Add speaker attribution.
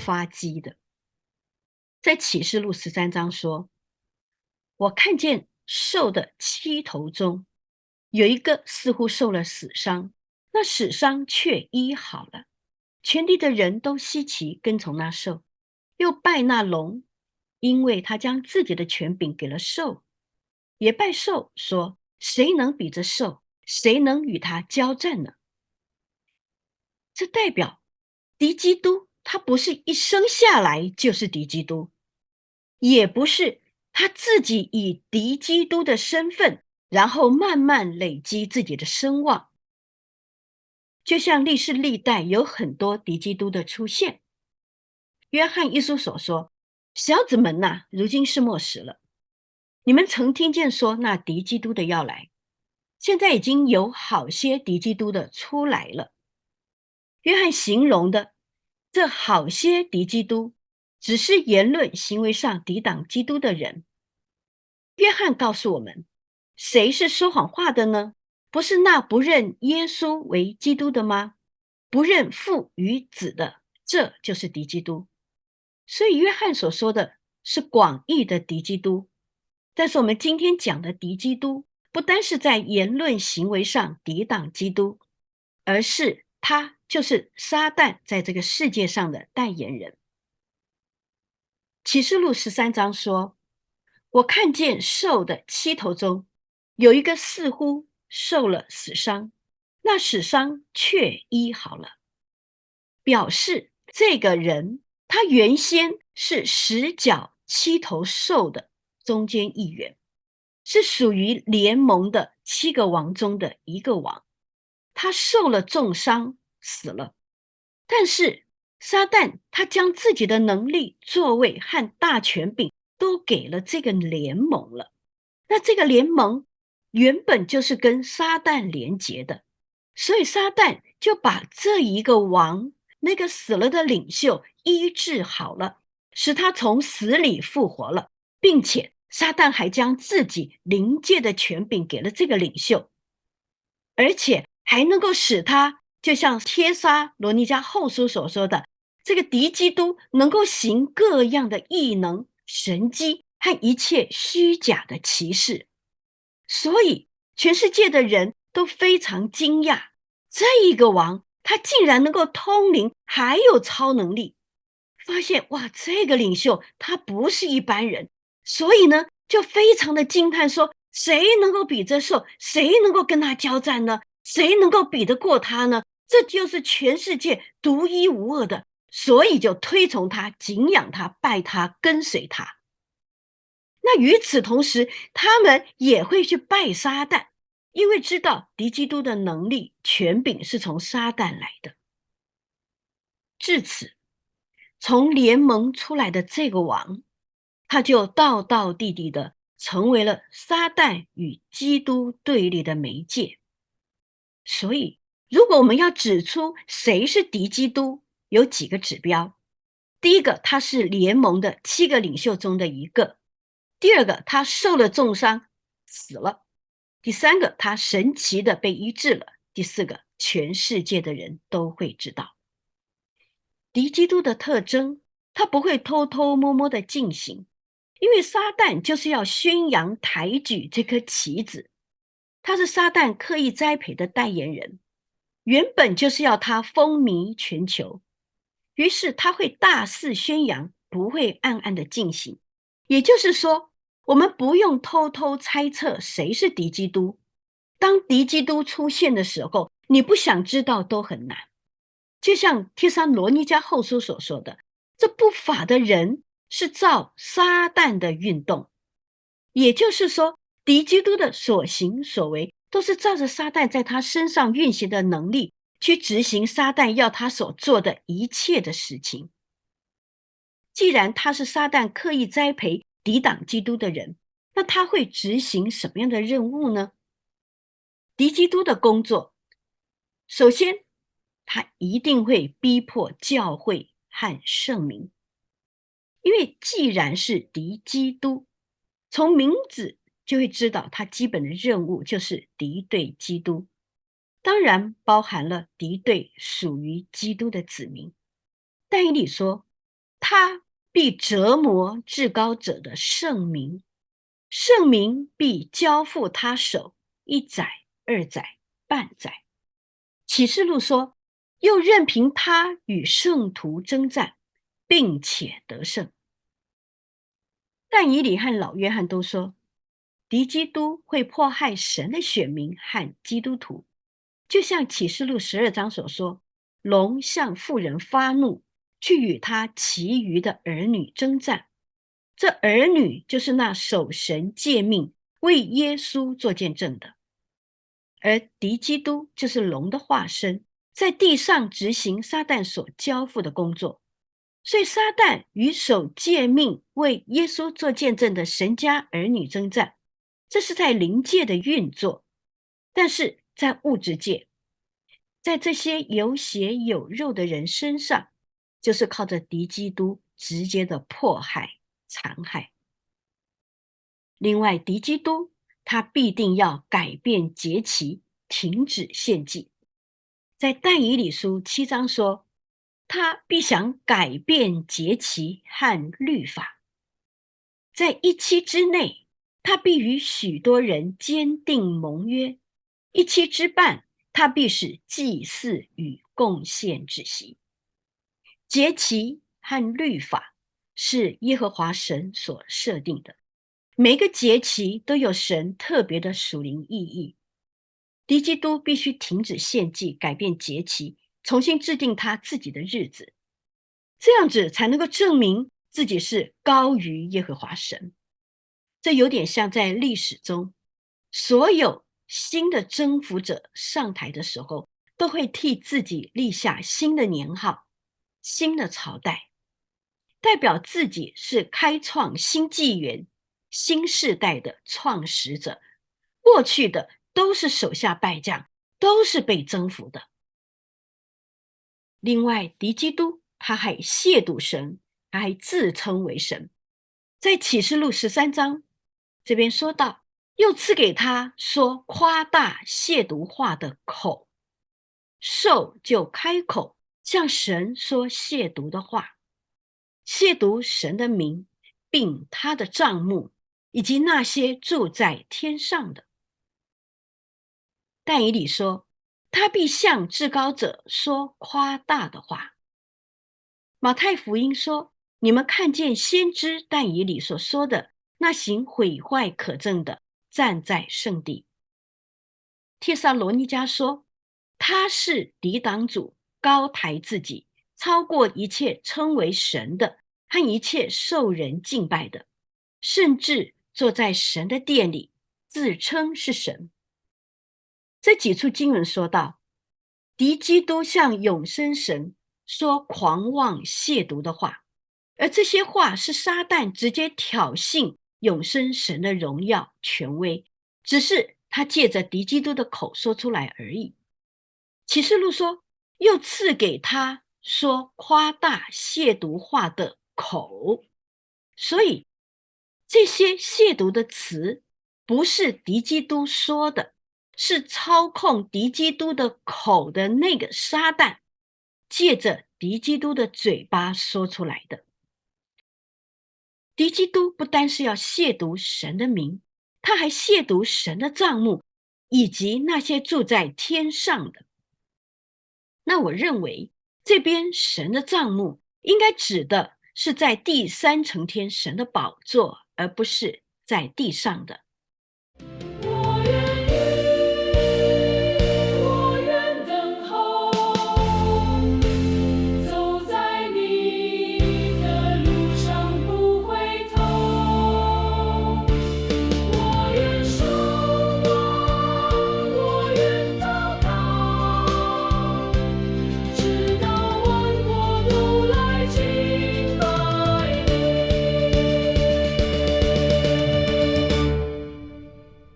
Speaker 1: 发机的。在启示录13章说，我看见兽的七头中有一个似乎受了死伤，那死伤却医好了。全地的人都稀奇跟从那兽，又拜那龙，因为他将自己的权柄给了兽，也拜兽说，谁能比这兽？谁能与他交战呢？这代表敌基督他不是一生下来就是敌基督，也不是他自己以敌基督的身份，然后慢慢累积自己的声望。就像历世历代有很多敌基督的出现。约翰一书所说，小子们呐，如今是末时了。你们曾听见说那敌基督的要来，现在已经有好些敌基督的出来了。约翰形容的这好些敌基督，只是言论行为上抵挡基督的人。约翰告诉我们，谁是说谎话的呢？不是那不认耶稣为基督的吗？不认父与子的，这就是敌基督。所以约翰所说的是广义的敌基督，但是我们今天讲的敌基督，不单是在言论行为上抵挡基督，而是他就是撒旦在这个世界上的代言人。启示录13章说，我看见兽的七头中有一个似乎受了死伤，那死伤却医好了，表示这个人他原先是十角七头兽的中间一员，是属于联盟的七个王中的一个王，他受了重伤死了。但是撒旦他将自己的能力、座位和大权柄都给了这个联盟了。那这个联盟原本就是跟撒旦连结的，所以撒旦就把这一个王，那个死了的领袖医治好了，使他从死里复活了，并且撒旦还将自己灵界的权柄给了这个领袖，而且还能够使他就像帖撒罗尼迦后书所说的，这个敌基督能够行各样的异能、神迹和一切虚假的奇事。所以全世界的人都非常惊讶，这一个王他竟然能够通灵，还有超能力。发现哇，这个领袖他不是一般人，所以呢就非常的惊叹说，谁能够比这兽？谁能够跟他交战呢？谁能够比得过他呢？这就是全世界独一无二的，所以就推崇他、敬仰他、拜他、跟随他。那与此同时，他们也会去拜撒旦，因为知道敌基督的能力、权柄是从撒旦来的。至此，从联盟出来的这个王，他就道道地地的成为了撒旦与基督对立的媒介。所以，如果我们要指出谁是敌基督，有几个指标。第一个，他是联盟的7个领袖中的一个；第二个，他受了重伤，死了；第三个，他神奇的被医治了；第四个，全世界的人都会知道。敌基督的特征，他不会偷偷摸摸的进行，因为撒旦就是要宣扬抬举这颗旗子，他是撒旦刻意栽培的代言人，原本就是要他风靡全球，于是他会大肆宣扬，不会暗暗的进行。也就是说，我们不用偷偷猜测谁是敌基督，当敌基督出现的时候，你不想知道都很难。就像帖撒罗尼迦后书所说的，这不法的人是照撒旦的运动，也就是说，敌基督的所行所为都是照着撒旦在他身上运行的能力去执行撒旦要他所做的一切的事情。既然他是撒旦刻意栽培抵挡基督的人，那他会执行什么样的任务呢？敌基督的工作，首先他一定会逼迫教会和圣民，因为既然是敌基督，从名字就会知道他基本的任务就是敌对基督，当然包含了敌对属于基督的子民。但以理说，他必折磨至高者的圣名，圣名必交付他手一载、二载、半载。启示录说，又任凭他与圣徒征战，并且得胜。但以理和老约翰都说，敌基督会迫害神的选民和基督徒，就像启示录12章所说，龙向妇人发怒，去与他其余的儿女征战。这儿女就是那守神诫命、为耶稣做见证的。而敌基督就是龙的化身，在地上执行撒旦所交付的工作。所以撒旦与守诫命、为耶稣做见证的神家儿女征战，这是在灵界的运作。但是在物质界，在这些有血有肉的人身上，就是靠着敌基督直接的迫害、残害。另外，敌基督他必定要改变节期，停止献祭。在但以理书7章说，他必想改变节期和律法。在一期之内，他必与许多人坚定盟约；一期之半，他必使祭祀与贡献止息。节期和律法是耶和华神所设定的，每个节期都有神特别的属灵意义。敌基督必须停止献祭，改变节期，重新制定他自己的日子，这样子才能够证明自己是高于耶和华神。这有点像在历史中，所有新的征服者上台的时候，都会替自己立下新的年号、新的朝代，代表自己是开创新纪元、新世代的创始者。过去的都是手下败将，都是被征服的。另外，敌基督他还亵渎神，他还自称为神。在启示录13章这边说到，又赐给他说夸大亵渎话的口，兽就开口向神说亵渎的话，亵渎神的名，并他的帐幕，以及那些住在天上的。但以理说，他必向至高者说夸大的话。马太福音说，你们看见先知但以理所说的那行毁坏可憎的，站在圣地。帖撒罗尼迦说，他是抵挡主，高抬自己，超过一切称为神的和一切受人敬拜的，甚至坐在神的殿里，自称是神。这几处经文说到，敌基督向永生神说狂妄亵渎的话，而这些话是撒旦直接挑衅永生神的荣耀权威，只是他借着敌基督的口说出来而已。启示录说，又赐给他说夸大亵渎话的口，所以这些亵渎的词不是敌基督说的，是操控敌基督的口的那个撒旦，借着敌基督的嘴巴说出来的。敌基督不单是要亵渎神的名，他还亵渎神的帐幕，以及那些住在天上的。那我认为，这边神的帐幕应该指的是在第3层天神的宝座，而不是在地上的。